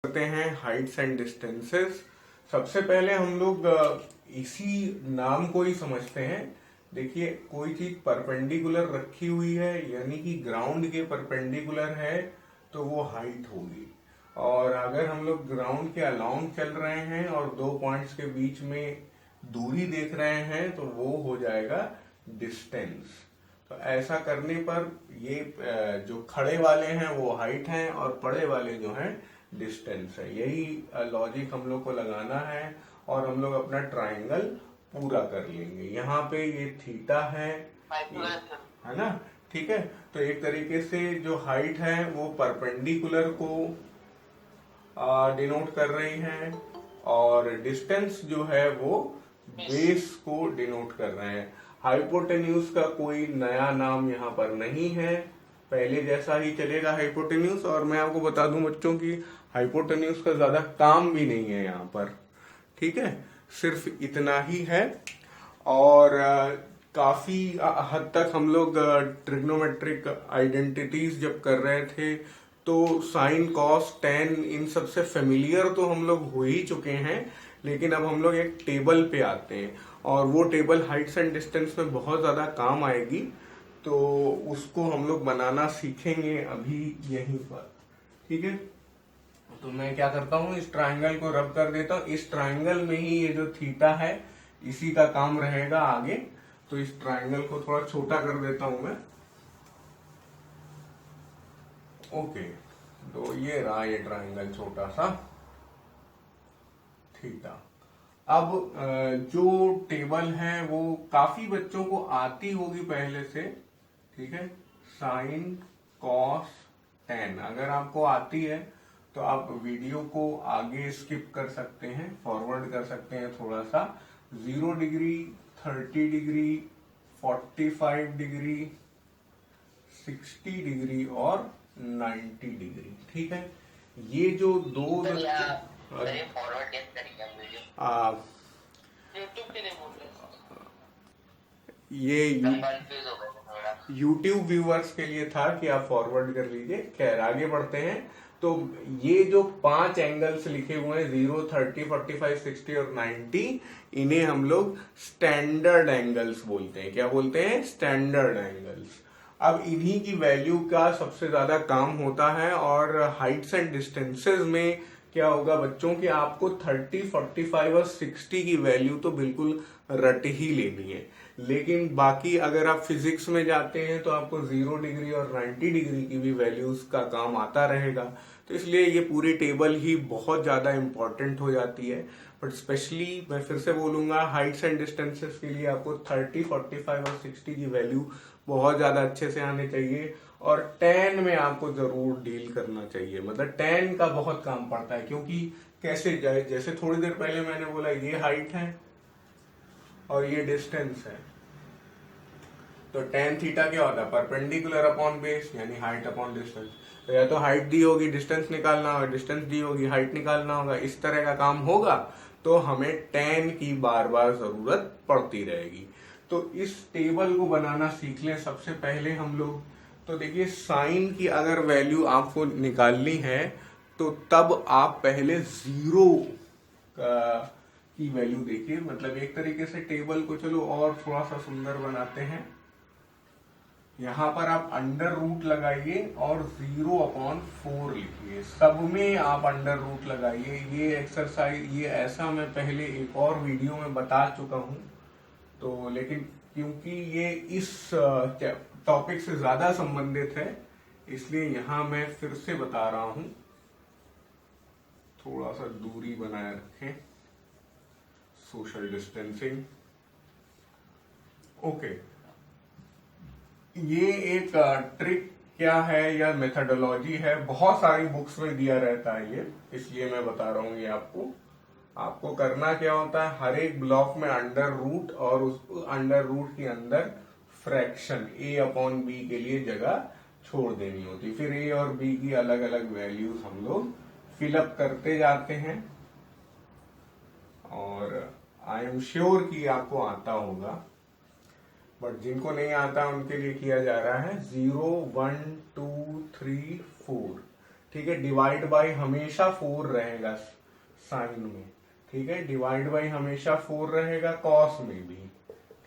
करते हैं Heights and distances. सबसे पहले हम लोग इसी नाम को ही समझते हैं। देखिए, कोई चीज परपेंडिकुलर रखी हुई है यानी कि ग्राउंड के परपेंडिकुलर है तो वो हाइट होगी। और अगर हम लोग ग्राउंड के अलोंग चल रहे हैं और दो पॉइंट्स के बीच में दूरी देख रहे हैं तो वो हो जाएगा डिस्टेंस। तो ऐसा करने पर ये जो खड़े वाले हैं वो हाइट हैं और पड़े वाले जो हैं डिस्टेंस है। यही लॉजिक हम लोग को लगाना है और हम लोग अपना ट्राइंगल पूरा कर लेंगे। यहाँ पे ये थीटा है ना, ठीक है। तो एक तरीके से जो हाइट है वो परपेंडिकुलर को डिनोट कर रही है और डिस्टेंस जो है वो बेस को डिनोट कर रहे हैं। हाइपोटेन्यूज का कोई नया नाम यहाँ पर नहीं है, पहले जैसा ही चलेगा हाइपोटेन्यूज। और मैं आपको बता दूं बच्चों की हाइपोटेन्यूज का ज्यादा काम भी नहीं है यहाँ पर, ठीक है, सिर्फ इतना ही है। और काफी हद तक हम लोग ट्रिग्नोमेट्रिक आइडेंटिटीज जब कर रहे थे तो साइन कॉस टेन इन सबसे फेमिलियर तो हम लोग हो ही चुके हैं। लेकिन अब हम लोग एक टेबल पे आते हैं और वो टेबल हाइट्स एंड डिस्टेंस में बहुत ज्यादा काम आएगी, तो उसको हम लोग बनाना सीखेंगे अभी यहीं पर, ठीक है। तो मैं क्या करता हूँ, इस ट्राइंगल को रब कर देता हूँ। इस ट्राइंगल में ही ये जो थीटा है इसी का काम रहेगा आगे। तो इस ट्राइंगल को थोड़ा छोटा कर देता हूं मैं। ओके, तो ये रहा ये ट्राइंगल छोटा सा थीटा। अब जो टेबल है वो काफी बच्चों को आती होगी पहले से, ठीक है। साइन कॉस टेन अगर आपको आती है तो आप वीडियो को आगे स्किप कर सकते हैं, फॉरवर्ड कर सकते हैं थोड़ा सा। 0 डिग्री, 30 डिग्री, 45 डिग्री, 60 डिग्री और 90 डिग्री, ठीक है। ये जो दो फॉरवर्ड कैसे करेंगे हम वीडियो? यूट्यूब के लिए बोल रहे ये कंफ्यूज हो गए थोड़ा। यूट्यूब व्यूअर्स के लिए था कि आप फॉरवर्ड कर लीजिए। खैर आगे बढ़ते हैं। तो ये जो 5 एंगल्स लिखे हुए हैं 0, 30, 45, 60 और 90, इन्हें हम लोग स्टैंडर्ड एंगल्स बोलते हैं। क्या बोलते हैं? Standard angles. अब इन्हीं की वैल्यू का सबसे ज्यादा काम होता है और हाइट्स एंड डिस्टेंसेस में क्या होगा बच्चों की, आपको 30, 45 और 60 की वैल्यू तो बिल्कुल रट ही लेनी है। लेकिन बाकी अगर आप फिजिक्स में जाते हैं तो आपको 0 डिग्री और 90 डिग्री की भी वैल्यूज का काम आता रहेगा। तो इसलिए ये पूरी टेबल ही बहुत ज्यादा इंपॉर्टेंट हो जाती है। बट स्पेशली मैं फिर से बोलूंगा, हाइट्स एंड डिस्टेंसेस के लिए आपको 30, 45 और 60 की वैल्यू बहुत ज्यादा अच्छे से आने चाहिए। और टेन में आपको जरूर डील करना चाहिए, मतलब टेन का बहुत काम पड़ता है। क्योंकि कैसे जाए, जैसे थोड़ी देर पहले मैंने बोला ये हाइट है और ये डिस्टेंस है, तो टेन थीटा क्या होता है? परपेंडिकुलर अपॉन बेस, यानी हाइट अपॉन डिस्टेंस। तो या तो हाइट दी होगी, डिस्टेंस निकालना होगा, डिस्टेंस दी होगी, हाइट निकालना होगा, इस तरह का काम होगा तो हमें टेन की बार बार जरूरत पड़ती रहेगी। तो इस टेबल को बनाना सीख लें सबसे पहले हम लोग। तो देखिए, साइन की अगर वैल्यू आपको निकालनी है तो तब आप पहले 0 की वैल्यू देखिए। मतलब एक तरीके से टेबल को चलो और थोड़ा सा सुंदर बनाते हैं। यहाँ पर आप अंडर रूट लगाइए और 0/4 लिखिए। सब में आप अंडर रूट लगाइए। ये एक्सरसाइज, ये ऐसा मैं पहले एक और वीडियो में बता चुका हूं, तो लेकिन क्योंकि ये इस टॉपिक से ज्यादा संबंधित है इसलिए यहां मैं फिर से बता रहा हूं। थोड़ा सा दूरी बनाए रखें, सोशल डिस्टेंसिंग। ओके, ये एक ट्रिक क्या है या मेथडोलॉजी है, बहुत सारी बुक्स में दिया रहता है ये, इसलिए मैं बता रहा हूँ ये आपको। आपको करना क्या होता है, हर एक ब्लॉक में अंडर रूट और उस अंडर रूट के अंदर फ्रैक्शन a/b के लिए जगह छोड़ देनी होती। फिर a और b की अलग अलग वैल्यूज हम लोग फिलअप करते जाते हैं। और आई एम श्योर कि आपको आता होगा, बट जिनको नहीं आता उनके लिए किया जा रहा है 0, 1, 2, 3, 4, ठीक है। डिवाइड बाय हमेशा 4 रहेगा साइन में, ठीक है। डिवाइड बाय हमेशा 4 रहेगा कॉस में भी,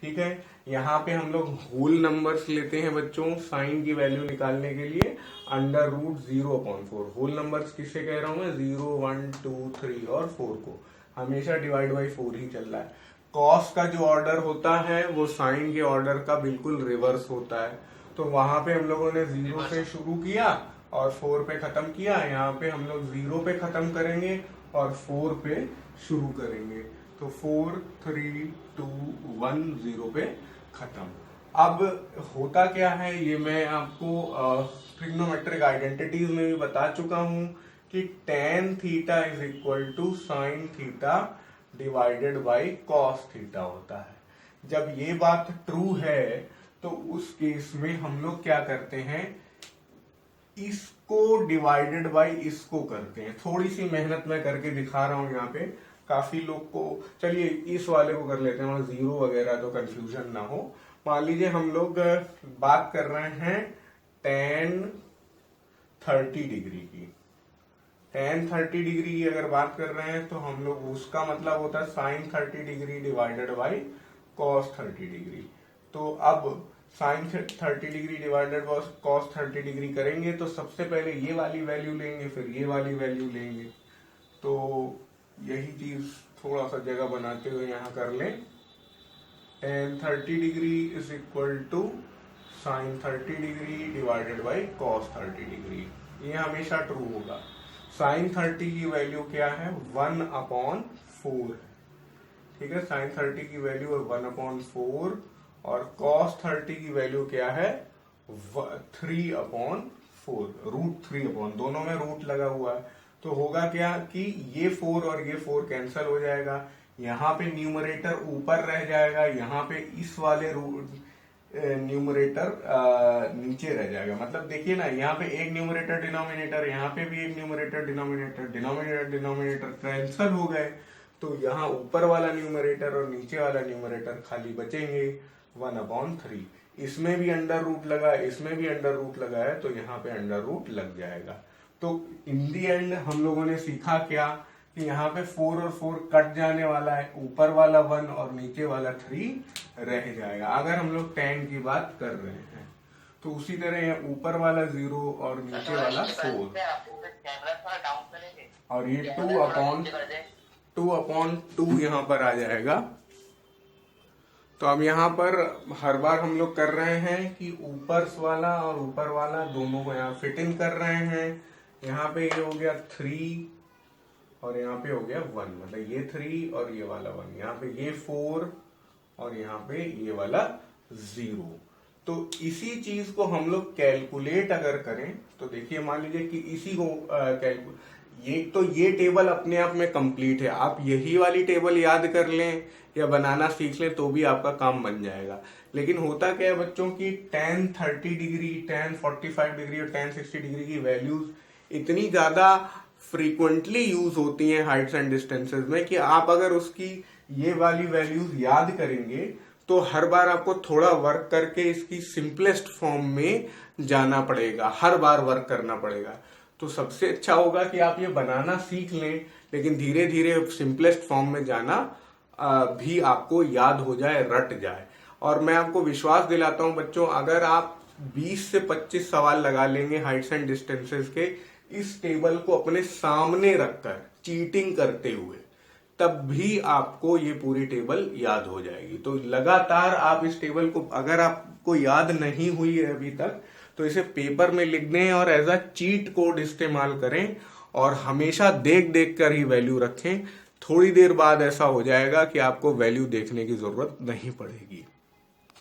ठीक है। यहाँ पे हम लोग होल नंबर्स लेते हैं बच्चों साइन की वैल्यू निकालने के लिए, अंडर रूट 0/4। होल नंबर्स किससे कह रहा हूं मैं, 0, 1, 2, 3 और 4 को हमेशा डिवाइड बाई 4 ही चल रहा है। कॉस का जो ऑर्डर होता है वो साइन के ऑर्डर का बिल्कुल रिवर्स होता है। तो वहां पे हम लोगों ने 0 से शुरू किया और 4 पे खत्म किया। यहाँ पे हम लोग 0 पे खत्म करेंगे और 4 पे शुरू करेंगे। तो 4, 3, 2, 1, 0 पे खत्म। अब होता क्या है ये मैं आपको ट्रिग्नोमेट्रिक आइडेंटिटीज में भी बता चुका हूं कि tan theta is equal to sine theta divided by cos theta होता है। जब ये बात ट्रू है तो उस केस में हम लोग क्या करते हैं, इसको डिवाइडेड बाई इसको करते हैं। थोड़ी सी मेहनत मैं करके दिखा रहा हूं यहाँ पे, काफी लोग को, चलिए इस वाले को कर लेते हैं वहां 0 वगैरह तो कंफ्यूजन ना हो। मान लीजिए हम लोग बात कर रहे हैं tan 30 डिग्री की। tan 30 डिग्री की अगर बात कर रहे हैं तो हम लोग उसका मतलब होता है sine 30 degree divided by cos 30 degree. तो अब sine 30 degree divided by cos 30 degree करेंगे तो सबसे पहले ये वाली वैल्यू लेंगे, फिर ये वाली वैल्यू लेंगे। तो यही चीज थोड़ा सा जगह बनाते हुए यहां कर लें। tan 30 degree is equal to sine 30 degree divided by cos 30 degree. ये हमेशा ट्रू होगा। साइन 30 की वैल्यू क्या है, 1/4 है, ठीक है। साइन 30 की वैल्यू है 1/4 और कॉस 30 की वैल्यू क्या है 3/4, √3, दोनों में रूट लगा हुआ है। तो होगा क्या कि ये 4 और ये 4 कैंसिल हो जाएगा, यहाँ पे न्यूमरेटर ऊपर रह जाएगा, यहाँ पे इस वाले न्यूमरेटर नीचे रह जाएगा। मतलब देखिए ना, यहाँ पे एक न्यूमरेटर डिनोमिनेटर, यहाँ पे भी एक न्यूमरेटर डिनोमिनेटर, डिनोमिनेटर कैंसिल हो गए। तो यहाँ ऊपर वाला न्यूमरेटर और नीचे वाला न्यूमरेटर खाली बचेंगे 1/3। इसमें भी अंडर रूट लगा, इसमें भी अंडर रूट लगा है, तो यहाँ पे अंडर रूट लग जाएगा। तो इन दी एंड हम लोगों ने सीखा क्या कि यहाँ पे 4 और 4 कट जाने वाला है, ऊपर वाला 1 और नीचे वाला 3 रह जाएगा अगर हम लोग tan की बात कर रहे हैं। तो उसी तरह ऊपर वाला 0 और नीचे वाला 4 और ये 2/2 यहाँ पर आ जाएगा। तो अब यहाँ पर हर बार हम लोग कर रहे हैं कि ऊपर वाला और ऊपर वाला दोनों को यहाँ फिट इन कर रहे हैं। यहाँ पे ये हो गया 3 और यहाँ पे हो गया 1, मतलब ये 3 और ये वाला 1, यहाँ पे ये 4 और यहाँ पे ये वाला 0। तो इसी चीज को हम लोग कैलकुलेट अगर करें तो देखिए, मान लीजिए कि इसी को ये टेबल अपने आप में कंप्लीट है। आप यही वाली टेबल याद कर लें या बनाना सीख लें तो भी आपका काम बन जाएगा। लेकिन होता क्या है बच्चों की tan 30 डिग्री, tan 45 डिग्री और tan 60 डिग्री की वैल्यूज इतनी ज्यादा फ्रीक्वेंटली यूज होती हैं हाइट्स एंड डिस्टेंसेस में कि आप अगर उसकी ये वाली वैल्यूज याद करेंगे तो हर बार आपको थोड़ा वर्क करके इसकी सिंपलेस्ट फॉर्म में जाना पड़ेगा, हर बार वर्क करना पड़ेगा। तो सबसे अच्छा होगा कि आप ये बनाना सीख लें, लेकिन धीरे धीरे सिंपलेस्ट फॉर्म में जाना भी आपको याद हो जाए, रट जाए। और मैं आपको विश्वास दिलाता हूं बच्चों, अगर आप 20 से 25 सवाल लगा लेंगे हाइट्स एंड डिस्टेंसेस के इस टेबल को अपने सामने रखकर चीटिंग करते हुए, तब भी आपको ये पूरी टेबल याद हो जाएगी। तो लगातार आप इस टेबल को, अगर आपको याद नहीं हुई है अभी तक, तो इसे पेपर में लिख दें और एज अ चीट कोड इस्तेमाल करें और हमेशा देख देख कर ही वैल्यू रखें। थोड़ी देर बाद ऐसा हो जाएगा कि आपको वैल्यू देखने की जरूरत नहीं पड़ेगी।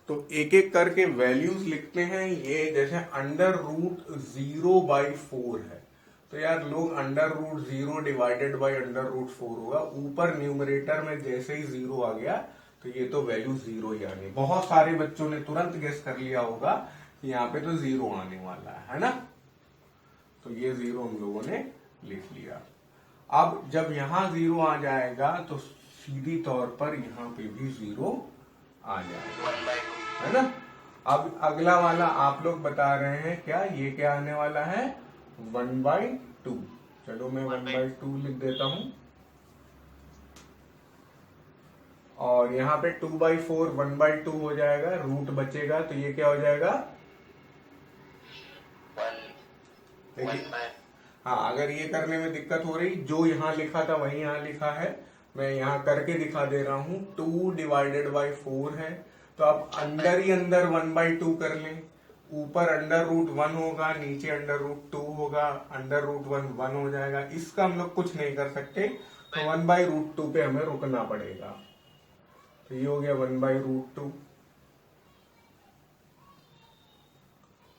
तो एक एक करके वैल्यूज लिखते हैं। ये जैसे √0/4 है, तो यार लोग √0 डिवाइडेड बाई √4 होगा। ऊपर न्यूमरेटर में जैसे ही 0 आ गया तो ये तो वैल्यू 0 ही आनी। बहुत सारे बच्चों ने तुरंत गेस कर लिया होगा कि यहाँ पे तो 0 आने वाला है ना। तो ये 0 हम लोगों ने लिख लिया। अब जब यहाँ 0 आ जाएगा तो सीधी तौर पर यहाँ पे भी 0 आ जाएगा, है ना। अब अगला वाला आप लोग बता रहे हैं क्या, ये क्या आने वाला है 1/2। 2। चलो मैं 1/2 लिख देता हूं, और यहाँ पे 2/4 1/2 हो जाएगा, रूट बचेगा, तो ये क्या हो जाएगा? हाँ, अगर ये करने में दिक्कत हो रही, जो यहाँ लिखा था वही यहाँ लिखा है, मैं यहाँ करके दिखा दे रहा हूँ। 2/4 है, तो आप अंदर ही अंदर 1/2 कर लें। ऊपर √1 होगा, नीचे √2 होगा, √1 1 हो जाएगा। इसका हम लोग कुछ नहीं कर सकते, तो 1/√2 पे हमें रुकना पड़ेगा। तो ये हो गया 1/√2,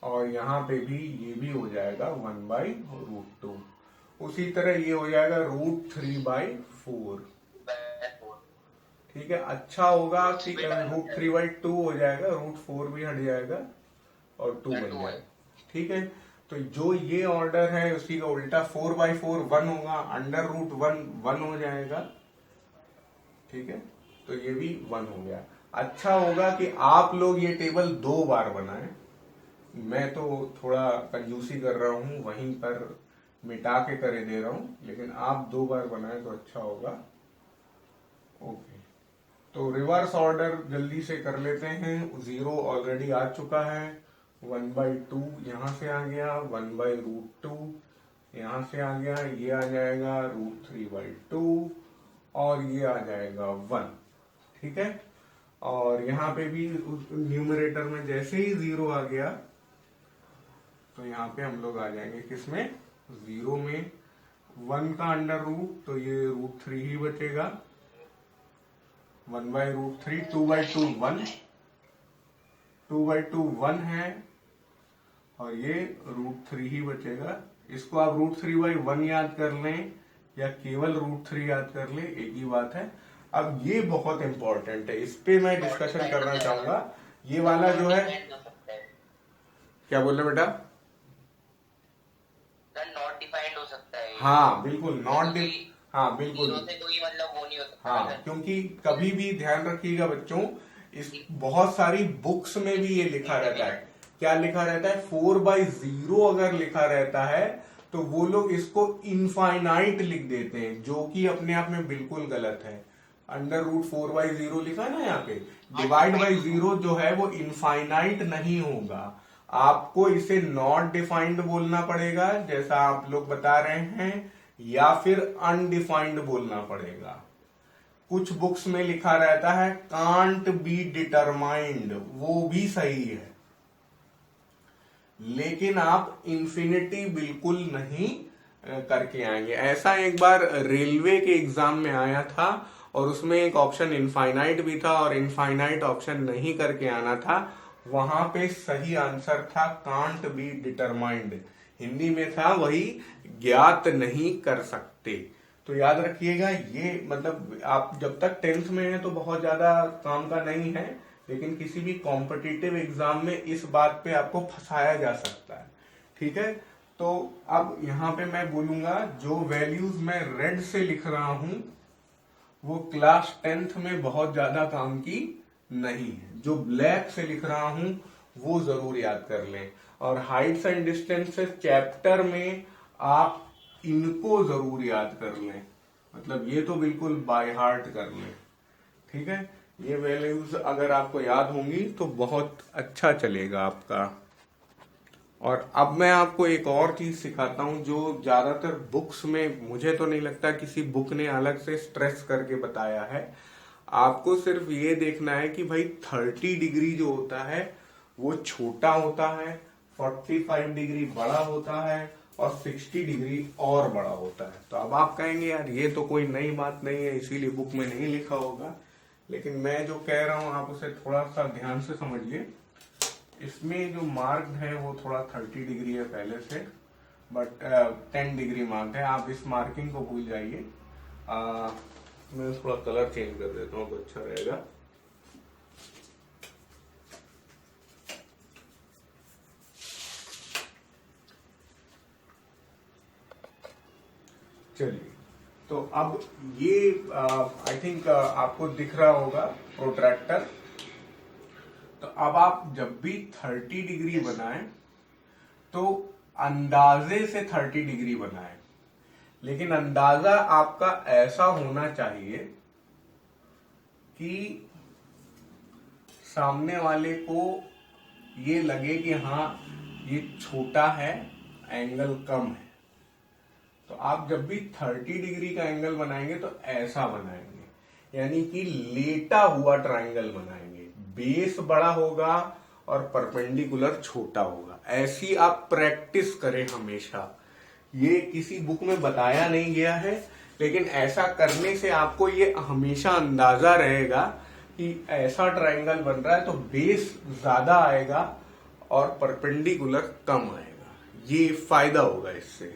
और यहाँ पे भी ये भी हो जाएगा 1/√2। उसी तरह ये हो जाएगा √3/4। ठीक है, अच्छा होगा कि √3/2 हो जाएगा, √4 भी हट जाएगा और 2 बन जाएगा। ठीक है, तो जो ये ऑर्डर है उसी का उल्टा 4/4 1 होगा, √1 1 हो जाएगा। ठीक है, तो ये भी 1 हो गया। अच्छा होगा कि आप लोग ये टेबल 2 बार बनाएं। मैं तो थोड़ा कंजूसी कर रहा हूं, वहीं पर मिटा के करे दे रहा हूं, लेकिन आप 2 बार बनाएं तो अच्छा होगा। ओके, तो रिवर्स ऑर्डर जल्दी से कर लेते हैं। 0 ऑलरेडी आ चुका है, 1/2 यहां से आ गया, 1/√2 यहां से आ गया, ये आ जाएगा √3/2 और ये आ जाएगा 1। ठीक है, और यहाँ पे भी न्यूमरेटर में जैसे ही 0 आ गया तो यहाँ पे हम लोग आ जाएंगे किसमें? 0 में 1 का √, तो ये √3 ही बचेगा। 1/√3, 2/2 1, 2/2 1 है, और ये √3 ही बचेगा। इसको आप √3/1 याद कर लें या केवल √3 याद कर लें, एक ही बात है। अब ये बहुत इंपॉर्टेंट है, इस पे मैं डिस्कशन करना चाहूंगा। ये वाला जो है, क्या बोल रहे बेटा? नॉट डिफाइंड हो सकता है। हाँ बिल्कुल, हाँ बिल्कुल, कोई मतलब वो नहीं हो सकता। हाँ, क्योंकि कभी भी ध्यान रखिएगा बच्चों, इस बहुत सारी बुक्स में भी ये लिखा रहता है। क्या लिखा रहता है? 4/0 अगर लिखा रहता है तो वो लोग इसको इनफाइनाइट लिख देते हैं, जो कि अपने आप में बिल्कुल गलत है। √4/0 लिखा है ना यहाँ पे, /0 जो है वो इनफाइनाइट नहीं होगा। आपको इसे नॉट डिफाइंड बोलना पड़ेगा, जैसा आप लोग बता रहे हैं, या फिर अनडिफाइंड बोलना पड़ेगा। कुछ बुक्स में लिखा रहता है कांट बी डिटरमाइंड, वो भी सही है, लेकिन आप इन्फिनिटी बिल्कुल नहीं करके आएंगे। ऐसा एक बार रेलवे के एग्जाम में आया था, और उसमें एक ऑप्शन इनफाइनाइट भी था, और इनफाइनाइट ऑप्शन नहीं करके आना था। वहां पे सही आंसर था कांट बी डिटरमाइंड, हिंदी में था वही, ज्ञात नहीं कर सकते। तो याद रखिएगा, ये मतलब आप जब तक 10th में है तो बहुत ज्यादा काम का नहीं है, लेकिन किसी भी कॉम्पिटिटिव एग्जाम में इस बात पे आपको फंसाया जा सकता है। ठीक है, तो अब यहाँ पे मैं बोलूंगा, जो वैल्यूज मैं रेड से लिख रहा हूं वो क्लास 10th में बहुत ज्यादा काम की नहीं है। जो ब्लैक से लिख रहा हूं वो जरूर याद कर लें। और हाइट्स एंड डिस्टेंसेस चैप्टर में आप इनको जरूर याद कर लें, मतलब ये तो बिल्कुल बाय हार्ट कर लें। ठीक है, ये वैल्यूज अगर आपको याद होंगी तो बहुत अच्छा चलेगा आपका। और अब मैं आपको एक और चीज सिखाता हूं, जो ज्यादातर बुक्स में, मुझे तो नहीं लगता किसी बुक ने अलग से स्ट्रेस करके बताया है। आपको सिर्फ ये देखना है कि भाई 30 डिग्री जो होता है वो छोटा होता है, 45 डिग्री बड़ा होता है, और 60 डिग्री और बड़ा होता है। तो अब आप कहेंगे यार ये तो कोई नई बात नहीं है, इसीलिए बुक में नहीं लिखा होगा, लेकिन मैं जो कह रहा हूं आप उसे थोड़ा सा ध्यान से समझिए। इसमें जो मार्क है वो थोड़ा 30 डिग्री है पहले से, बट 10 डिग्री मार्क है। आप इस मार्किंग को भूल जाइए। मैं थोड़ा कलर चेंज कर देता हूँ तो अच्छा रहेगा। चलिए, तो अब ये आई थिंक आपको दिख रहा होगा प्रोट्रैक्टर। तो अब आप जब भी 30 डिग्री बनाएं तो अंदाजे से 30 डिग्री बनाए, लेकिन अंदाजा आपका ऐसा होना चाहिए कि सामने वाले को ये लगे कि हाँ ये छोटा है, एंगल कम है। तो आप जब भी 30 डिग्री का एंगल बनाएंगे तो ऐसा बनाएंगे, यानी कि लेटा हुआ ट्रायंगल बनाएंगे। बेस बड़ा होगा और परपेंडिकुलर छोटा होगा। ऐसी आप प्रैक्टिस करें हमेशा। ये किसी बुक में बताया नहीं गया है, लेकिन ऐसा करने से आपको ये हमेशा अंदाजा रहेगा कि ऐसा ट्रायंगल बन रहा है तो बेस ज्यादा आएगा और परपेंडिकुलर कम आएगा। ये फायदा होगा इससे।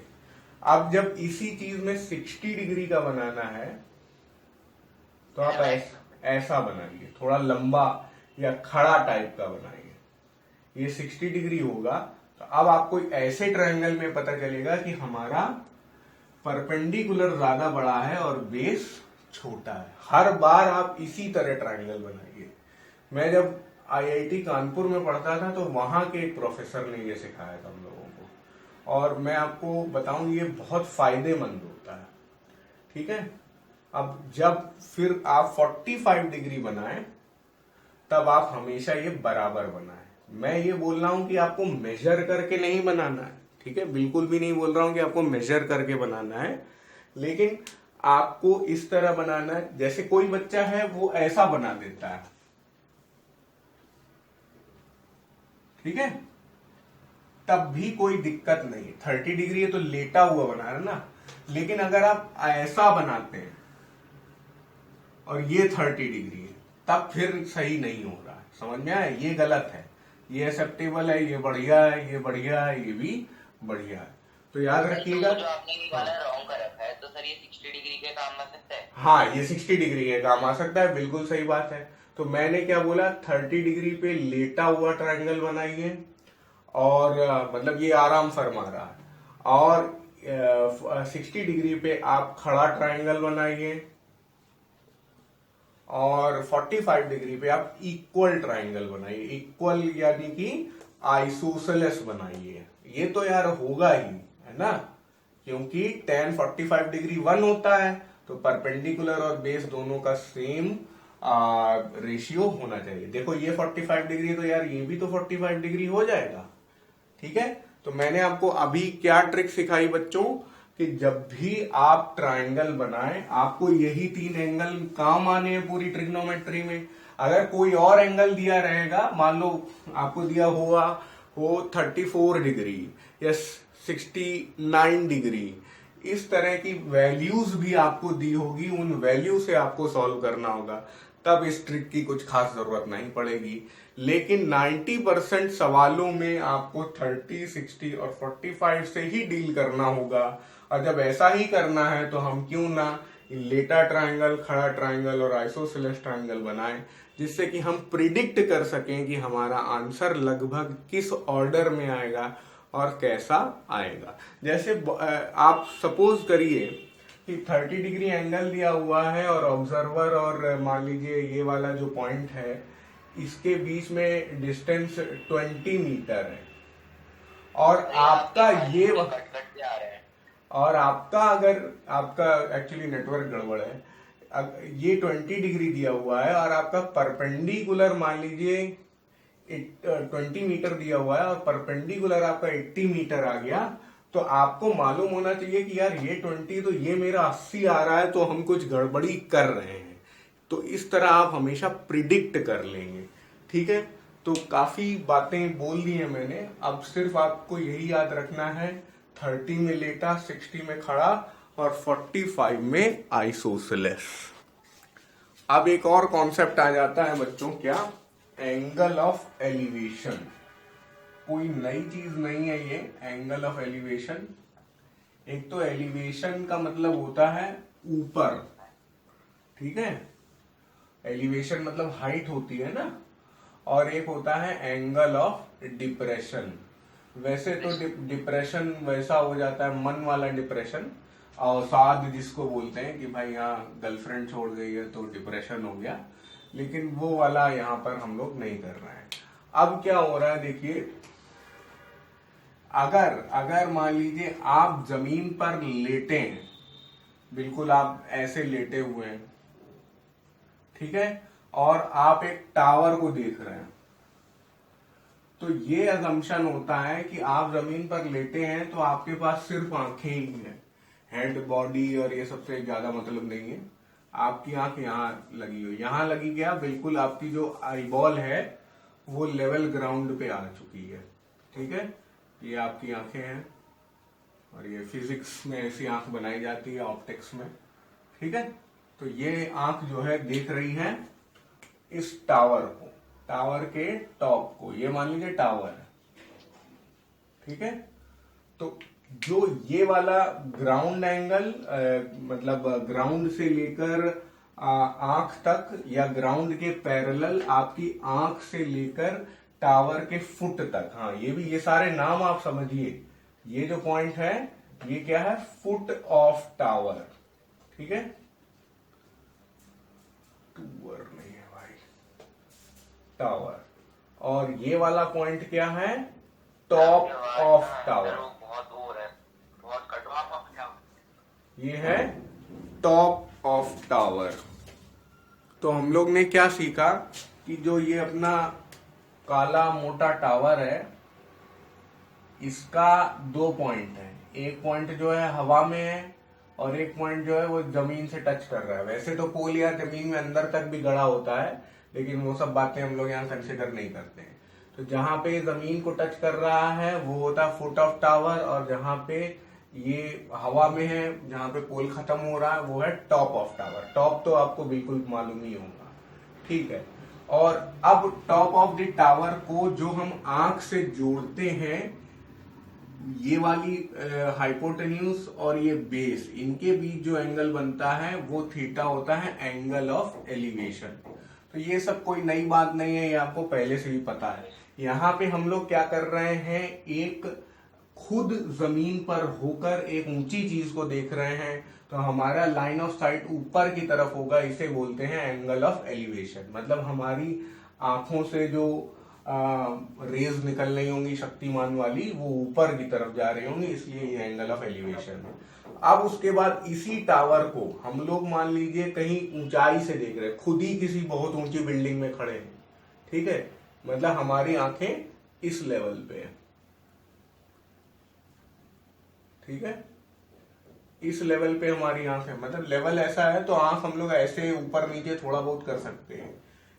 अब जब इसी चीज में 60 डिग्री का बनाना है तो आप ऐसा बनाइए, थोड़ा लंबा या खड़ा टाइप का बनाइए। ये 60 डिग्री होगा तो अब आपको ऐसे ट्रायंगल में पता चलेगा कि हमारा परपेंडिकुलर ज्यादा बड़ा है और बेस छोटा है। हर बार आप इसी तरह ट्रायंगल बनाइए। मैं जब IIT कानपुर में पढ़ता था तो वहां के एक प्रोफेसर ने ये सिखाया था हम लोगों को, और मैं आपको बताऊं ये बहुत फायदेमंद होता है। ठीक है, अब जब फिर आप 45 डिग्री बनाएं तब आप हमेशा ये बराबर बनाएं। मैं ये बोल रहा हूं कि आपको मेजर करके नहीं बनाना है, ठीक है, बिल्कुल भी नहीं बोल रहा हूं कि आपको मेजर करके बनाना है, लेकिन आपको इस तरह बनाना है। जैसे कोई बच्चा है वो ऐसा बना देता है, ठीक है, तब भी कोई दिक्कत नहीं। 30 डिग्री है तो लेटा हुआ बना रहा है ना, लेकिन अगर आप ऐसा बनाते हैं और ये 30 डिग्री है तब फिर सही नहीं हो रहा है। समझ में आया? ये गलत है, ये एक्सेप्टेबल है, ये बढ़िया है, ये बढ़िया है, ये भी बढ़िया है। तो याद रखिएगा। जो आपने ये वाला रॉन्ग कर रखा है तो सर ये 60 डिग्री के काम आ सकता है? हाँ, ये 60 डिग्री के काम आ सकता है, बिल्कुल सही बात है। तो मैंने क्या बोला, 30 डिग्री पे लेटा हुआ ट्रायंगल बनाइए और मतलब ये आराम फरमा रहा है, और 60 डिग्री पे आप खड़ा ट्रायंगल बनाइए और 45 डिग्री पे आप इक्वल ट्रायंगल बनाइए। इक्वल यानी कि आइसोसेलेस बनाइए। ये तो यार होगा ही, है ना, क्योंकि tan 45 डिग्री 1 होता है, तो परपेंडिकुलर और बेस दोनों का सेम रेशियो होना चाहिए। देखो ये 45 डिग्री तो यार ये भी तो 45 डिग्री हो जाएगा। ठीक है, तो मैंने आपको अभी क्या ट्रिक सिखाई बच्चों कि जब भी आप ट्रायंगल बनाएं आपको यही 3 एंगल काम आने हैं पूरी ट्रिग्नोमेट्री में। अगर कोई और एंगल दिया रहेगा, मान लो आपको दिया हुआ हो 34 डिग्री या 69 डिग्री, इस तरह की वैल्यूज भी आपको दी होगी, उन वैल्यू से आपको सॉल्व करना होगा, तब इस ट्रिक की कुछ खास जरूरत नहीं पड़ेगी। लेकिन 90% सवालों में आपको 30, 60 और 45 से ही डील करना होगा। और जब ऐसा ही करना है तो हम क्यों ना लेटा ट्रायंगल, खड़ा ट्रायंगल और आइसोसेलेस ट्रायंगल बनाएं, जिससे कि हम प्रिडिक्ट कर सकें कि हमारा आंसर लगभग किस ऑर्डर में आएगा और कैसा आएगा। जैसे आप सपोज करिए कि 30 डिग्री एंगल दिया हुआ है और ऑब्जर्वर और मान लीजिए ये वाला जो पॉइंट है इसके बीच में डिस्टेंस 20 मीटर है, और आपका ये और आपका अगर आपका एक्चुअली नेटवर्क गड़बड़ है, ये 20 डिग्री दिया हुआ है और आपका परपेंडिकुलर मान लीजिए 20 मीटर दिया हुआ है और परपेंडिकुलर आपका 80 मीटर आ गया, तो आपको मालूम होना चाहिए कि यार ये 20 तो ये मेरा 80 आ रहा है, तो हम कुछ गड़बड़ी कर रहे हैं। तो इस तरह आप हमेशा प्रिडिक्ट कर लेंगे। ठीक है, तो काफी बातें बोल दी हैं मैंने, अब सिर्फ आपको यही याद रखना है 30 में लेटा, 60 में खड़ा और 45 में आइसोसेलेस। अब एक और कॉन्सेप्ट आ जाता है बच्चों, क्या, एंगल ऑफ एलिवेशन। कोई नई चीज नहीं है ये एंगल ऑफ एलिवेशन। एक तो एलिवेशन का मतलब होता है ऊपर, ठीक है, एलिवेशन मतलब हाइट होती है ना, और एक होता है एंगल ऑफ डिप्रेशन। वैसे तो डिप्रेशन वैसा हो जाता है मन वाला डिप्रेशन, अवसाद जिसको बोलते हैं कि भाई यहाँ गर्लफ्रेंड छोड़ गई है तो डिप्रेशन हो गया, लेकिन वो वाला यहाँ पर हम लोग नहीं कर रहे हैं। अब क्या हो रहा है देखिए, अगर अगर मान लीजिए आप जमीन पर लेटे हैं, बिल्कुल आप ऐसे लेटे हुए हैं, ठीक है, और आप एक टावर को देख रहे हैं, तो ये अजम्पशन होता है कि आप जमीन पर लेटे हैं तो आपके पास सिर्फ आंखें ही हैं, हेड बॉडी और ये सबसे ज्यादा मतलब नहीं है। आपकी आंख यहाँ लगी हुई, यहाँ लगी क्या, बिल्कुल आपकी जो आईबॉल है वो लेवल ग्राउंड पे आ चुकी है, ठीक है। ये आपकी आंखें हैं और ये फिजिक्स में ऐसी आंख बनाई जाती है, ऑप्टिक्स में, ठीक है। तो ये आंख जो है देख रही है इस टावर को, टावर के टॉप को, ये मान लीजिए टावर है, ठीक है। तो जो ये वाला ग्राउंड एंगल, मतलब ग्राउंड से लेकर आंख तक या ग्राउंड के पैरेलल आपकी आंख से लेकर टावर के फुट तक, हाँ ये भी, ये सारे नाम आप समझिए। ये जो पॉइंट है ये क्या है, फुट ऑफ टावर, ठीक है। टूअर नहीं है भाई, टावर। और ये वाला पॉइंट क्या है, टॉप ऑफ टावर, ये है टॉप ऑफ टावर। तो हम लोग ने क्या सीखा कि जो ये अपना काला मोटा टावर है, इसका दो पॉइंट है, एक पॉइंट जो है हवा में है और एक पॉइंट जो है वो जमीन से टच कर रहा है। वैसे तो पोल या जमीन में अंदर तक भी गड़ा होता है, लेकिन वो सब बातें हम लोग यहाँ कंसिडर नहीं करते हैं। तो जहां पे जमीन को टच कर रहा है वो होता है फुट ऑफ टावर, और जहां पे ये हवा में है, जहां पे पोल खत्म हो रहा है, वो है टॉप ऑफ टावर। टॉप तो आपको बिल्कुल मालूम ही होगा, ठीक है। और अब टॉप ऑफ द टावर को जो हम आंख से जोड़ते हैं, ये वाली हाइपोटेन्यूज और ये बेस, इनके बीच जो एंगल बनता है वो थीटा होता है, एंगल ऑफ एलिवेशन। तो ये सब कोई नई बात नहीं है, ये आपको पहले से ही पता है। यहाँ पे हम लोग क्या कर रहे हैं, एक खुद जमीन पर होकर एक ऊंची चीज को देख रहे हैं, तो हमारा लाइन ऑफ साइट ऊपर की तरफ होगा, इसे बोलते हैं एंगल ऑफ एलिवेशन। मतलब हमारी आंखों से जो रेज निकल रही होंगी शक्तिमान वाली, वो ऊपर की तरफ जा रही होंगी, इसलिए ये एंगल ऑफ एलिवेशन है। अब उसके बाद इसी टावर को हम लोग मान लीजिए कहीं ऊंचाई से देख रहे हैं, खुद ही किसी बहुत ऊंची बिल्डिंग में खड़े हैं, ठीक है, मतलब हमारी आंखें इस लेवल पे है, ठीक है, इस लेवल पे हमारी आंख है। मतलब लेवल ऐसा है तो आंख हम लोग ऐसे ऊपर नीचे थोड़ा बहुत कर सकते हैं।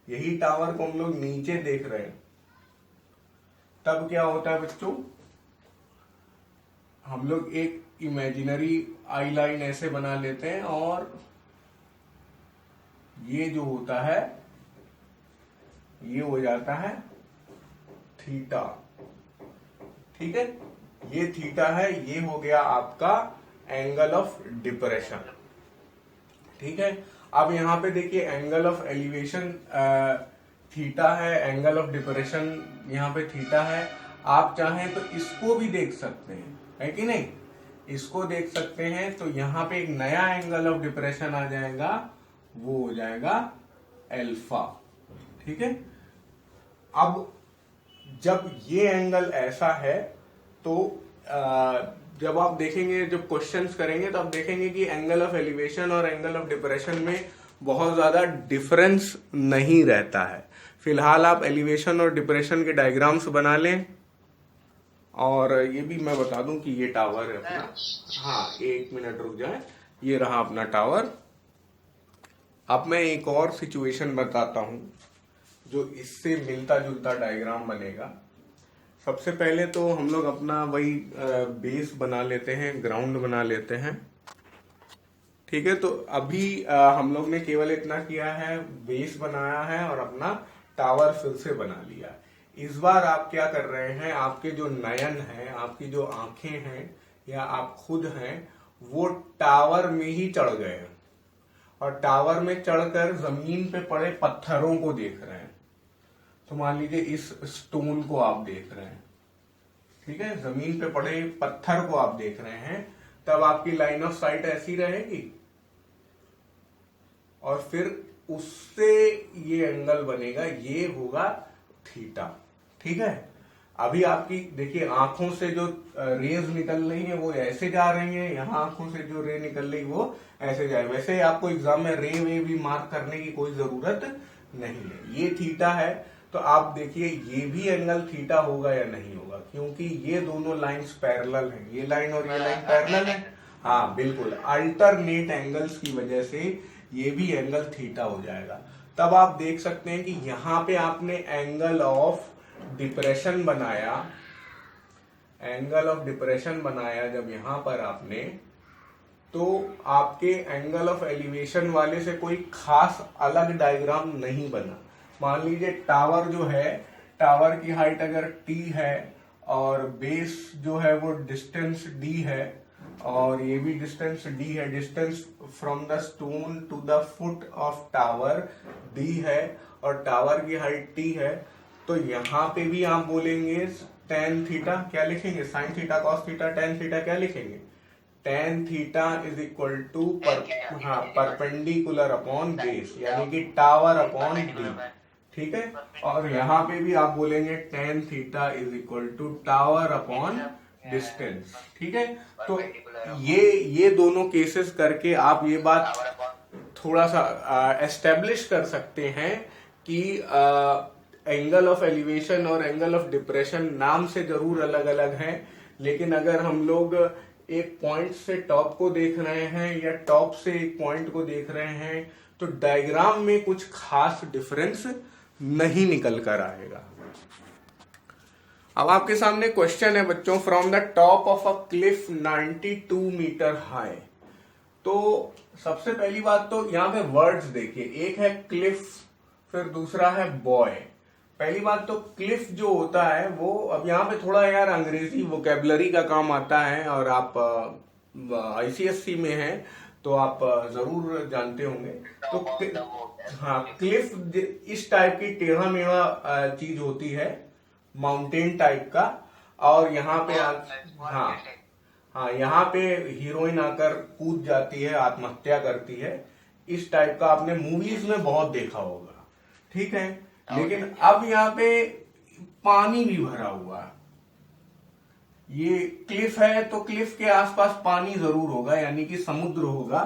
यही टावर को हम लोग नीचे देख रहे हैं, तब क्या होता है बच्चों, हम लोग एक इमेजिनरी आई लाइन ऐसे बना लेते हैं, और ये जो होता है ये हो जाता है थीटा, ठीक है। ये थीटा है, ये हो गया आपका एंगल ऑफ डिप्रेशन, ठीक है। अब यहां पे देखिए एंगल ऑफ एलिवेशन थीटा है, एंगल ऑफ डिप्रेशन यहाँ पे थीटा है। आप चाहें तो इसको भी देख सकते हैं, है कि नहीं, इसको देख सकते हैं। तो यहाँ पे एक नया एंगल ऑफ डिप्रेशन आ जाएगा, वो हो जाएगा एल्फा, ठीक है। अब जब ये एंगल ऐसा है तो जब आप देखेंगे, जब क्वेश्चंस करेंगे तो आप देखेंगे कि एंगल ऑफ एलिवेशन और एंगल ऑफ डिप्रेशन में बहुत ज्यादा डिफरेंस नहीं रहता है। फिलहाल आप एलिवेशन और डिप्रेशन के डायग्राम्स बना लें, और ये भी मैं बता दूं कि ये टावर है अपना, हाँ एक मिनट रुक जाए, ये रहा अपना टावर। अब मैं एक और सिचुएशन बताता हूं जो इससे मिलता जुलता डायग्राम बनेगा। सबसे पहले तो हम लोग अपना वही बेस बना लेते हैं, ग्राउंड बना लेते हैं, ठीक है। तो अभी हम लोग ने केवल इतना किया है, बेस बनाया है और अपना टावर फिर से बना लिया। इस बार आप क्या कर रहे हैं, आपके जो नयन है, आपकी जो आंखें हैं या आप खुद हैं, वो टावर में ही चढ़ गए हैं, और टावर में चढ़कर जमीन पे पड़े पत्थरों को देख रहे हैं। तो मान लीजिए इस स्टोन को आप देख रहे हैं, ठीक है, जमीन पे पड़े पत्थर को आप देख रहे हैं, तब आपकी लाइन ऑफ साइट ऐसी रहेगी, और फिर उससे ये एंगल बनेगा, ये होगा थीटा, ठीक है। अभी आपकी देखिए आंखों से जो रेज निकल रही है वो ऐसे जा रही है, यहाँ आंखों से जो रे निकल रही वो ऐसे जा रही है। वैसे आपको एग्जाम में रे वे भी मार्क करने की कोई जरूरत नहीं है। ये थीटा है तो आप देखिए ये भी एंगल थीटा होगा या नहीं होगा, क्योंकि ये दोनों लाइंस पैरेलल हैं, ये लाइन और ये लाइन पैरेलल है। हाँ बिल्कुल, अल्टरनेट एंगल्स की वजह से ये भी एंगल थीटा हो जाएगा। तब आप देख सकते हैं कि यहाँ पे आपने एंगल ऑफ डिप्रेशन बनाया, एंगल ऑफ डिप्रेशन बनाया जब यहां पर आपने, तो आपके एंगल ऑफ एलिवेशन वाले से कोई खास अलग डायग्राम नहीं बना। मान लीजिए टावर जो है, टावर की हाइट अगर टी है और बेस जो है वो डिस्टेंस डी है और ये भी डिस्टेंस डी है, distance from the stone to the foot of tower D है और टावर की हाइट टी है, तो यहां पे भी आप बोलेंगे टेन थीटा, क्या लिखेंगे, sine theta cos theta tan theta, क्या लिखेंगे, tan theta is equal to perpendicular upon base, यानी कि टावर अपॉन डी, ठीक है। और यहाँ पे भी आप बोलेंगे tan theta is equal to tower upon distance, ठीक है। तो ये दोनों केसेस करके आप ये बात थोड़ा सा एस्टेब्लिश कर सकते हैं कि एंगल ऑफ एलिवेशन और एंगल ऑफ डिप्रेशन नाम से जरूर अलग अलग हैं, लेकिन अगर हम लोग एक पॉइंट से टॉप को देख रहे हैं या टॉप से एक पॉइंट को देख रहे हैं तो डायग्राम में कुछ खास डिफरेंस नहीं निकल कर आएगा। अब आपके सामने क्वेश्चन है बच्चों, from the top of a cliff 92 metre high. तो सबसे पहली बात तो यहाँ पे वर्ड्स देखिए, एक है क्लिफ फिर दूसरा है बॉय। पहली बात तो क्लिफ जो होता है वो, अब यहाँ पे थोड़ा यार अंग्रेजी वोकेबलरी का काम आता है और आप आईसीएससी में हैं तो आप जरूर जानते होंगे। तो हाँ, क्लिफ इस टाइप की टेढ़ा मेढ़ा चीज होती है, माउंटेन टाइप का, और यहाँ पे हाँ यहाँ पे हीरोइन आकर कूद जाती है, आत्महत्या करती है, इस टाइप का आपने मूवीज में बहुत देखा होगा, ठीक है। लेकिन अब यहाँ पे पानी भी भरा हुआ है, ये क्लिफ है तो क्लिफ के आसपास पानी जरूर होगा, यानी कि समुद्र होगा,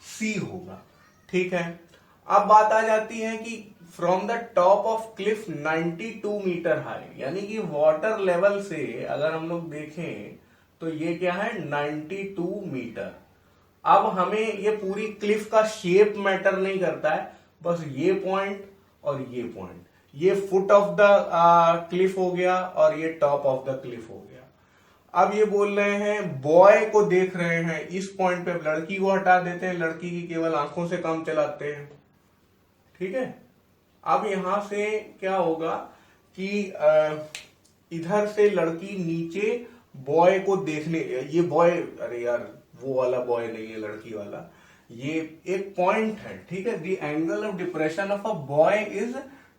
सी होगा, ठीक है। अब बात आ जाती है कि from the top of cliff 92 metre high, यानी कि वाटर लेवल से अगर हम लोग देखें तो ये क्या है, 92 मीटर। अब हमें ये पूरी क्लिफ का शेप मैटर नहीं करता है, बस ये पॉइंट और ये पॉइंट, ये फुट ऑफ द क्लिफ हो गया और ये टॉप ऑफ द क्लिफ हो गया। अब ये बोल रहे हैं बॉय को देख रहे हैं इस पॉइंट पे, लड़की को हटा देते हैं, लड़की की केवल आंखों से काम चलाते हैं, ठीक है। अब यहां से क्या होगा कि इधर से लड़की नीचे बॉय को देखने, ये बॉय, अरे यार वो वाला बॉय नहीं है, लड़की वाला, ये एक पॉइंट है, ठीक है। The angle of depression of a boy is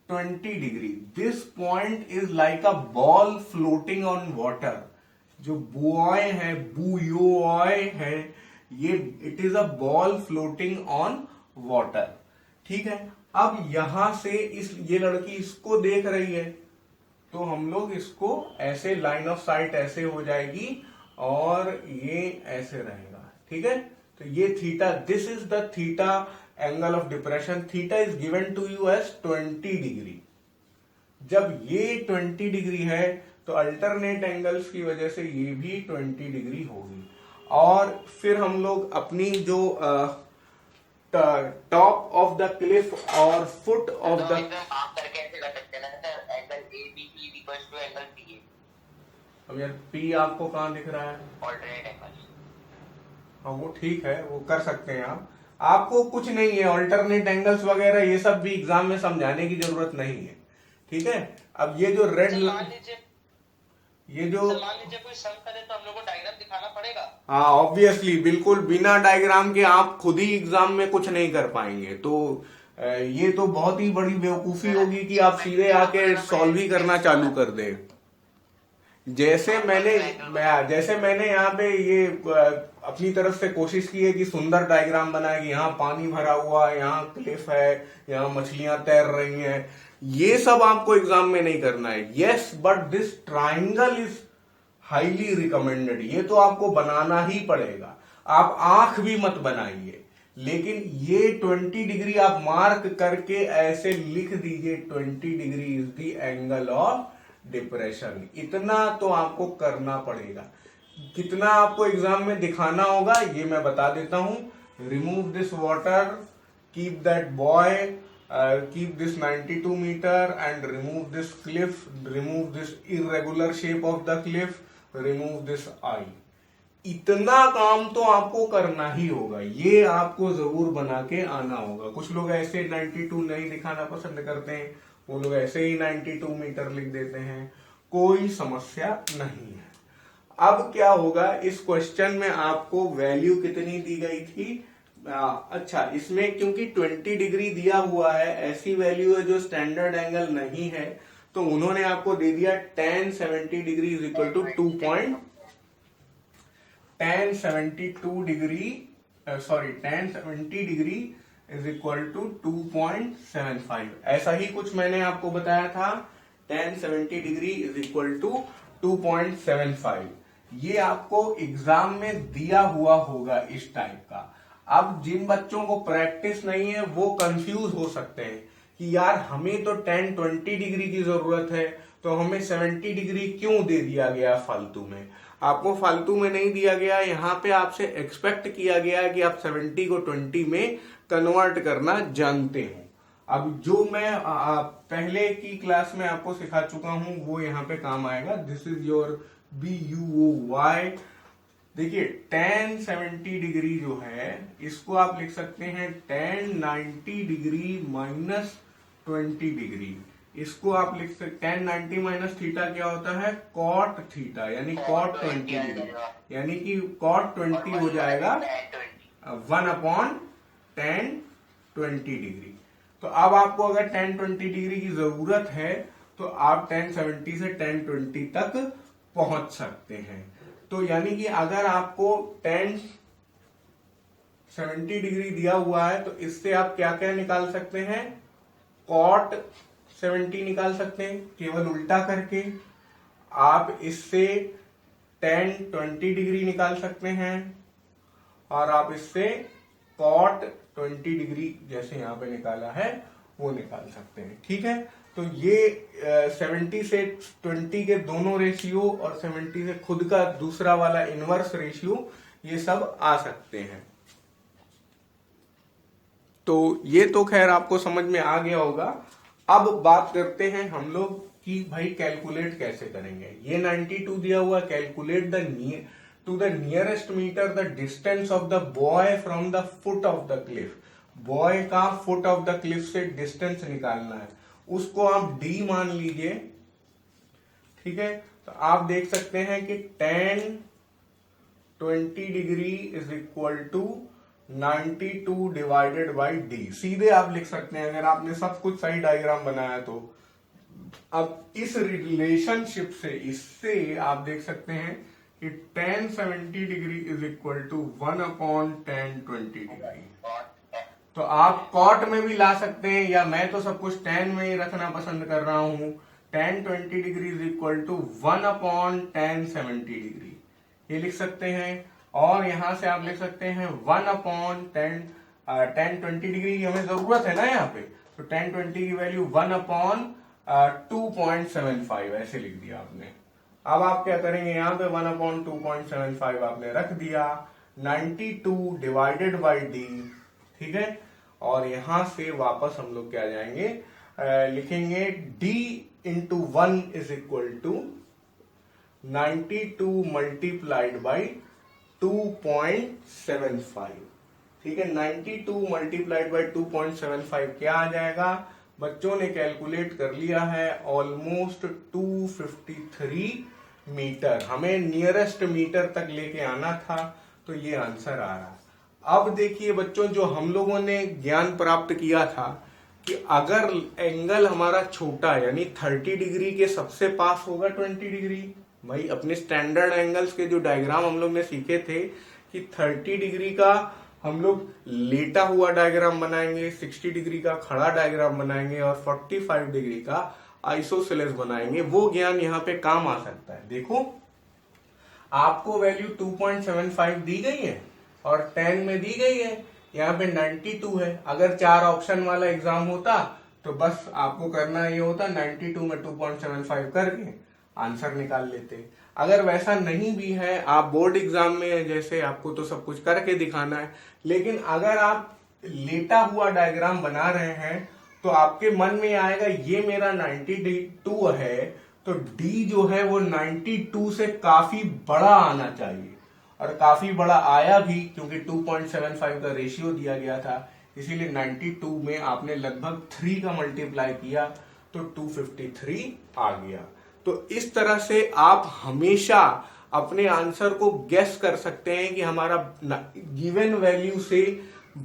20 degree. This point is like a ball floating on water. जो बॉय है, बुयोय है, ये it is a ball floating on water, ठीक है। अब यहां से ये लड़की इसको देख रही है तो हम लोग इसको ऐसे, लाइन ऑफ साइट ऐसे हो जाएगी और ये ऐसे रहेगा, ठीक है। तो ये theta, this is the theta angle of depression. Theta is given to you as 20 degree. जब ये 20 डिग्री है तो अल्टरनेट एंगल्स की वजह से ये भी 20 डिग्री होगी। और फिर हम लोग अपनी जो टॉप ऑफ द क्लिफ और फुट ऑफ द, अब यार पी आपको कहाँ दिख रहा है, ऑल्टरनेट एंगल, हाँ वो ठीक है, वो कर सकते हैं आप, आपको कुछ नहीं है ऑल्टरनेट एंगल्स वगैरह ये सब भी एग्जाम में समझाने की जरूरत नहीं है, ठीक है। अब ये जो रेड, ये जो मान लीजिए कोई सम करे तो हम लोग को डायग्राम दिखाना पड़ेगा। हाँ ऑब्वियसली, बिल्कुल बिना डायग्राम के आप खुद ही एग्जाम में कुछ नहीं कर पाएंगे, तो ये तो बहुत ही बड़ी बेवकूफी होगी कि आप सीधे आके सॉल्व ही करना चालू कर दें। जैसे मैंने यहाँ पे ये अपनी तरफ से कोशिश की है कि सुंदर डायग्राम बनाए कि यहाँ पानी भरा हुआ है, यहाँ क्लिफ है, यहाँ मछलियां तैर रही हैं, ये सब आपको एग्जाम में नहीं करना है। Yes, but this triangle is highly recommended, ये तो आपको बनाना ही पड़ेगा। आप आंख भी मत बनाइए, लेकिन ये 20 डिग्री आप मार्क करके ऐसे लिख दीजिए, 20 degree is the angle of depression. इतना तो आपको करना पड़ेगा। कितना आपको एग्जाम में दिखाना होगा ये मैं बता देता हूं। Remove this water, keep that boy, keep this 92 meter and remove this cliff, remove this irregular shape of the cliff, remove this eye। इतना काम तो आपको करना ही होगा, ये आपको जरूर बना के आना होगा। कुछ लोग ऐसे 92 नहीं दिखाना पसंद करते हैं, वो लोग ऐसे ही 92 मीटर लिख देते हैं, कोई समस्या नहीं है। अब क्या होगा, इस क्वेश्चन में आपको वैल्यू कितनी दी गई थी? अच्छा, इसमें क्योंकि 20 डिग्री दिया हुआ है, ऐसी वैल्यू है जो स्टैंडर्ड एंगल नहीं है, तो उन्होंने आपको दे दिया tan 70 degree is equal to tan 70 degree is equal to 2.75। ऐसा ही कुछ मैंने आपको बताया था, tan 70 degree is equal to 2.75। ये आपको एग्जाम में दिया हुआ होगा इस टाइप का। अब जिन बच्चों को प्रैक्टिस नहीं है वो कंफ्यूज हो सकते हैं कि यार हमें तो tan 20 डिग्री की जरूरत है, तो हमें 70 डिग्री क्यों दे दिया गया फालतू में? आपको फालतू में नहीं दिया गया, यहाँ पे आपसे एक्सपेक्ट किया गया है कि आप 70 को 20 में कन्वर्ट करना जानते हो। अब जो मैं पहले की क्लास में आपको सिखा चुका हूं वो यहाँ पे काम आएगा। This is your BUOY। देखिए tan 70 डिग्री जो है इसको आप लिख सकते हैं tan 90 डिग्री माइनस 20 डिग्री। इसको आप लिख सकते tan 90 माइनस थीटा क्या होता है? cot थीटा, यानी cot 20 डिग्री, यानी कि cot 20 हो जाएगा 1/tan 20 डिग्री। तो अब आपको अगर tan 20 डिग्री की जरूरत है तो आप tan 70 से tan 20 तक पहुंच सकते हैं। तो यानी कि अगर आपको tan 70 डिग्री दिया हुआ है तो इससे आप क्या क्या निकाल सकते हैं? cot 70 निकाल सकते हैं केवल उल्टा करके। आप इससे tan 20 डिग्री निकाल सकते हैं और आप इससे cot 20 डिग्री जैसे यहां पे निकाला है वो निकाल सकते हैं। ठीक है, तो ये 70 से 20 के दोनों रेशियो और 70 से खुद का दूसरा वाला इनवर्स रेशियो, ये सब आ सकते हैं। तो ये तो खैर आपको समझ में आ गया होगा। अब बात करते हैं हम लोग कि भाई कैलकुलेट कैसे करेंगे। ये 92 दिया हुआ, calculate to the nearest metre the distance of the boy from the foot of the cliff. Boy का फुट ऑफ द क्लिफ से डिस्टेंस निकालना है, उसको आप d मान लीजिए। ठीक है, तो आप देख सकते हैं कि tan 20 degree is equal to 92 divided by d। सीधे आप लिख सकते हैं अगर आपने सब कुछ सही डायग्राम बनाया तो। अब इस रिलेशनशिप से, इससे आप देख सकते हैं कि tan 70 degree is equal to 1/tan 20 degree. तो आप cot में भी ला सकते हैं, या मैं तो सब कुछ tan में ही रखना पसंद कर रहा हूं। tan 20 degree is equal to 1/tan 70 degree, ये लिख सकते हैं। और यहां से आप लिख सकते हैं 1/tan 20 डिग्री की हमें जरूरत है ना यहाँ पे, तो tan 20 की वैल्यू 1/2.75 ऐसे लिख दिया आपने। अब आप क्या करेंगे, यहाँ पे 1/2.75 आपने रख दिया, 92 डिवाइडेड बाई d। ठीक है, और यहां से वापस हम लोग क्या जाएंगे, लिखेंगे d into 1 is equal to 92 multiplied by 2.75। ठीक है, 92 मल्टीप्लाइड बाई 2.75 क्या आ जाएगा? बच्चों ने कैलकुलेट कर लिया है, ऑलमोस्ट 253 मीटर। हमें नियरेस्ट मीटर तक लेके आना था, तो ये आंसर आ रहा है। अब देखिए बच्चों, जो हम लोगों ने ज्ञान प्राप्त किया था कि अगर एंगल हमारा छोटा यानी 30 डिग्री के सबसे पास होगा 20 डिग्री। भाई अपने स्टैंडर्ड एंगल्स के जो डायग्राम हम लोग ने सीखे थे कि 30 डिग्री का हम लोग लेटा हुआ डायग्राम बनाएंगे, 60 डिग्री का खड़ा डायग्राम बनाएंगे और 45 डिग्री का आइसोसेलेस बनाएंगे। वो ज्ञान यहाँ पे काम आ सकता है। देखो आपको वैल्यू 2.75 दी गई है और 10 में दी गई है, यहाँ पे 92 है। अगर 4 ऑप्शन वाला एग्जाम होता तो बस आपको करना ये होता 92 में 2.75 करके आंसर निकाल लेते। अगर वैसा नहीं भी है, आप बोर्ड एग्जाम में है जैसे, आपको तो सब कुछ करके दिखाना है, लेकिन अगर आप लेटा हुआ डायग्राम बना रहे हैं तो आपके मन में आएगा ये मेरा 92 है तो डी जो है वो 92 से काफी बड़ा आना चाहिए, और काफी बड़ा आया भी क्योंकि 2.75 का रेशियो दिया गया था, इसीलिए 92 में आपने लगभग 3 का मल्टीप्लाई किया तो 253 आ गया। तो इस तरह से आप हमेशा अपने आंसर को गेस कर सकते हैं कि हमारा गिवन वैल्यू से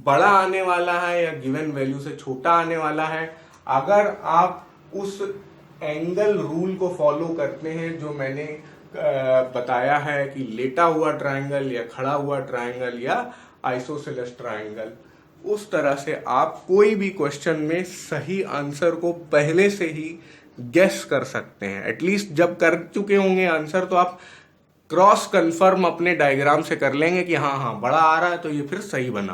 बड़ा आने वाला है या गिवन वैल्यू से छोटा आने वाला है। अगर आप उस एंगल रूल को फॉलो करते हैं जो मैंने बताया है कि लेटा हुआ ट्रायंगल या खड़ा हुआ ट्रायंगल या आइसोसेलेस ट्रायंगल, उस तरह से आप कोई भी क्वेश्चन में सही आंसर को पहले से ही गेस कर सकते हैं। एटलीस्ट जब कर चुके होंगे आंसर तो आप क्रॉस कंफर्म अपने डायग्राम से कर लेंगे कि हाँ बड़ा आ रहा है तो ये फिर सही बना।